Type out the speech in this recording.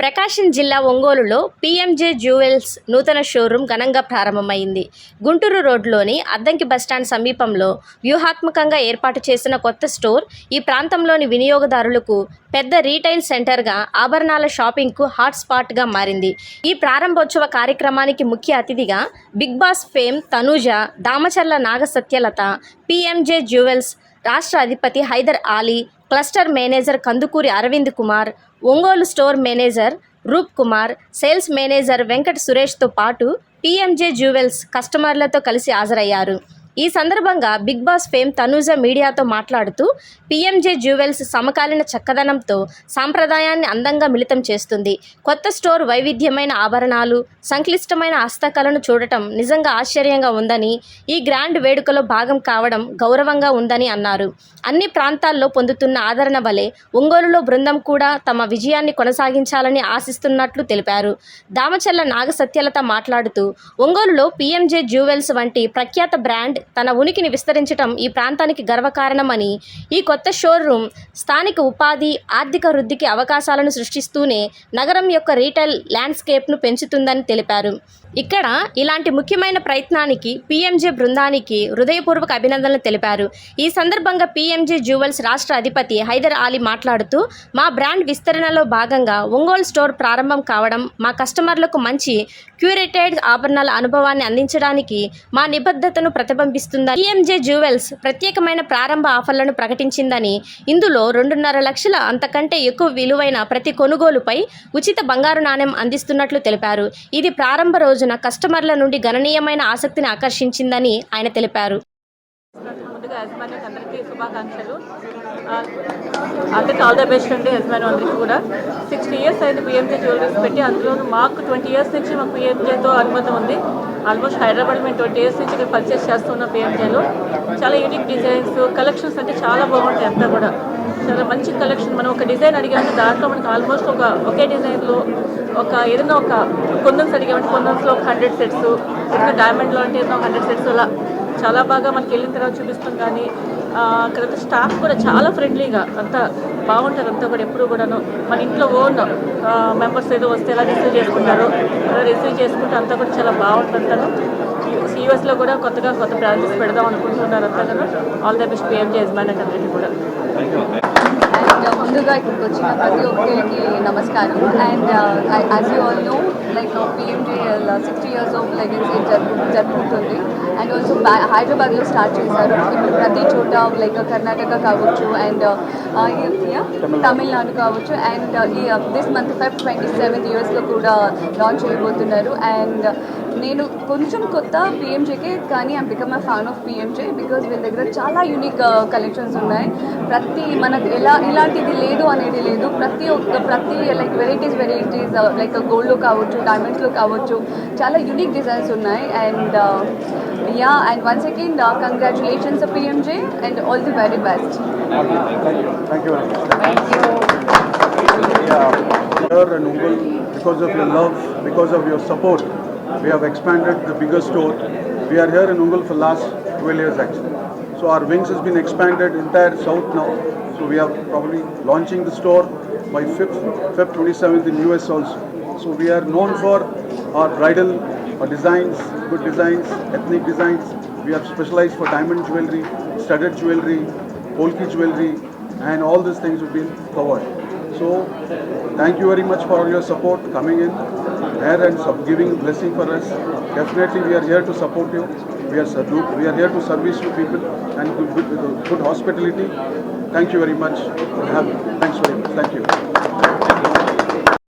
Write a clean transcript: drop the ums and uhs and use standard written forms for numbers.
ప్రకాశం జిల్లా ఒంగోలులో PMJ jewels నూతన షోరూం ఘనంగా ప్రారంభమైంది. గుంటూరు రోడ్లోని అద్దంకి బస్టాండ్ సమీపంలో వ్యూహాత్మకంగా ఏర్పాటు చేసిన కొత్త స్టోర్ ఈ ప్రాంతంలోని వినియోగదారులకు పెద్ద రీటైల్ సెంటర్గా, ఆభరణాల షాపింగ్కు హాట్ స్పాట్గా మారింది. ఈ ప్రారంభోత్సవ కార్యక్రమానికి ముఖ్య అతిథిగా big boss fame Tanuja, Damacharla Nagasatyalatha, PMJ jewels రాష్ట్ర అధిపతి Haider Ali, cluster manager Kandukuri Aravind Kumar, Ongole store manager Roop Kumar, sales manager Venkata సురేష్తో పాటు పీఎంజే జ్యువెల్స్ కస్టమర్లతో కలిసి హాజరయ్యారు. ఈ సందర్భంగా బిగ్ బాస్ ఫేమ్ తనూజ మీడియాతో మాట్లాడుతూ, పీఎంజే జ్యువెల్స్ సమకాలీన చక్కదనంతో సాంప్రదాయాన్ని అందంగా మిళితం చేస్తుంది. కొత్త స్టోర్ వైవిధ్యమైన ఆభరణాలు, సంక్లిష్టమైన హస్తకళను చూడటం నిజంగా ఆశ్చర్యంగా ఉందని, ఈ గ్రాండ్ వేడుకలో భాగం కావడం గౌరవంగా ఉందని అన్నారు. అన్ని ప్రాంతాల్లో పొందుతున్న ఆదరణ వలె ఒంగోలులో బృందం కూడా తమ విజయాన్ని కొనసాగించాలని ఆశిస్తున్నట్లు తెలిపారు. దామచర్ల నాగసత్యలత మాట్లాడుతూ, ఒంగోలులో పీఎంజే జ్యువెల్స్ వంటి ప్రఖ్యాత బ్రాండ్ తన ఉనికిని విస్తరించడం ఈ ప్రాంతానికి గర్వకారణమని, ఈ కొత్త షోరూం స్థానిక ఉపాధి, ఆర్థిక వృద్ధికి అవకాశాలను సృష్టిస్తూనే నగరం యొక్క రీటైల్ ల్యాండ్స్కేప్ను పెంచుతుందని తెలిపారు. ఇక్కడ ఇలాంటి ముఖ్యమైన ప్రయత్నానికి పీఎంజే బృందానికి హృదయపూర్వక అభినందనలు తెలిపారు. ఈ సందర్భంగా పీఎంజే జ్యువెల్స్ రాష్ట్ర అధిపతి హైదర్ ఆలీ మాట్లాడుతూ, మా బ్రాండ్ విస్తరణలో భాగంగా ఒంగోలు స్టోర్ ప్రారంభం కావడం మా కస్టమర్లకు మంచి క్యూరేటెడ్ ఆభరణాల అనుభవాన్ని అందించడానికి మా నిబద్ధతను ప్రతిబింబిస్తుందని, పీఎంజే జ్యువెల్స్ ప్రత్యేకమైన ప్రారంభ ఆఫర్లను ప్రకటించిందని, ఇందులో 2.5 లక్షల అంతకంటే ఎక్కువ విలువైన ప్రతి కొనుగోలుపై ఉచిత బంగారు నాణెం అందిస్తున్నట్లు తెలిపారు. ఇది ప్రారంభ రోజున కస్టమర్ల నుండి గణనీయమైన ఆసక్తిని ఆకర్షించిందని ఆయన తెలిపారు. ముందుగా యజమాని అందరికీ శుభాకాంక్షలు. అందరికీ ఆల్ ద బెస్ట్ అండి. యజమాని అందరికీ కూడా 60 years అయింది పీఎంజే జ్యువెలరీస్ పెట్టి. అందులో మాకు 20 years నుంచి మాకు పీఎంజేతో అనుబంధం ఉంది. ఆల్మోస్ట్ హైదరాబాద్ మేము 20 years నుంచి ఇక్కడ పర్చేస్ చేస్తున్నాం. పీఎంజేలో చాలా యూనిక్ డిజైన్స్, కలెక్షన్స్ అంటే చాలా బాగుంటాయి. అంతా కూడా చాలా మంచి కలెక్షన్. మనం ఒక డిజైన్ అడిగామంటే దాంట్లో మనకు ఆల్మోస్ట్ ఒకే డిజైన్లో ఏదైనా ఒక కొందన్స్ అడిగామంటే కొందన్స్లో ఒక 100 సెట్స్, ఇంకా డైమండ్లో అంటే ఏదైనా 100 సెట్స్ అలా చాలా బాగా మనకి వెళ్ళిన తర్వాత చూపిస్తాం. కానీ అక్కడ స్టాఫ్ కూడా చాలా ఫ్రెండ్లీగా అంతా బాగుంటారు. అంతా కూడా ఎప్పుడు కూడాను మన ఇంట్లో ఓన్ మెంబర్స్ ఏదో వస్తే ఎలా రిసీవ్ చేసుకుంటారో అలా రిసీవ్ చేసుకుంటే అంతా కూడా చాలా బాగుంటుంటారు. యూఎస్లో కూడా కొత్త బ్రాంచెస్ పెడదాం అనుకుంటున్నారు. అంతా కూడా ఆల్ ద బెస్ట్ పీఎంజే యజమాని అందరికీ కూడా. ముందుగా ఇక్కడికి వచ్చిన ప్రతి ఒక్కరికి నమస్కారం. And as you all know, like PMJ 60 years of legacy జరుపుకుంటుంది. అండ్ ఆల్సో హైదరాబాద్లో స్టార్ట్ చేశారు. ఇప్పుడు ప్రతి చోట లైక్ కర్ణాటక కావచ్చు, అండ్ తమిళనాడు కావచ్చు, అండ్ ఈ దిస్ మంత్ Feb 27 యూఎస్లో కూడా లాంచ్ చేయబోతున్నారు. అండ్ నేను కొంచెం కొత్త పీఎంజేకే, కానీ I'm become a fan of PMJ because వీళ్ళ దగ్గర చాలా యూనిక్ కలెక్షన్స్ ఉన్నాయి. మనకు ఇలాంటిది లేదు అనేది లేదు. ప్రతి లైక్ వెరైటీస్ లైక్ గోల్డ్లో కావచ్చు, డైమండ్స్లో కావచ్చు, చాలా యూనిక్ డిజైన్స్ ఉన్నాయి. And and once again congratulations to PMJ and all the very best. Thank you. Here in Ongole, because of your love, because of your support, we have expanded the bigger store. We are here in Ongole for last 12 years actually. So our wings has been expanded entire south now. So we are probably launching the store by Feb 27th in US also. So we are known for our bridal designs, good designs, ethnic designs. We are specialized for diamond jewelry, studded jewelry, polki jewelry, and all these things have been covered. So thank you very much for your support coming in here and giving blessing for us. Definitely we are here to support you. We are here to service you people and good hospitality. Thank you very much. Thanks very much. Thank you.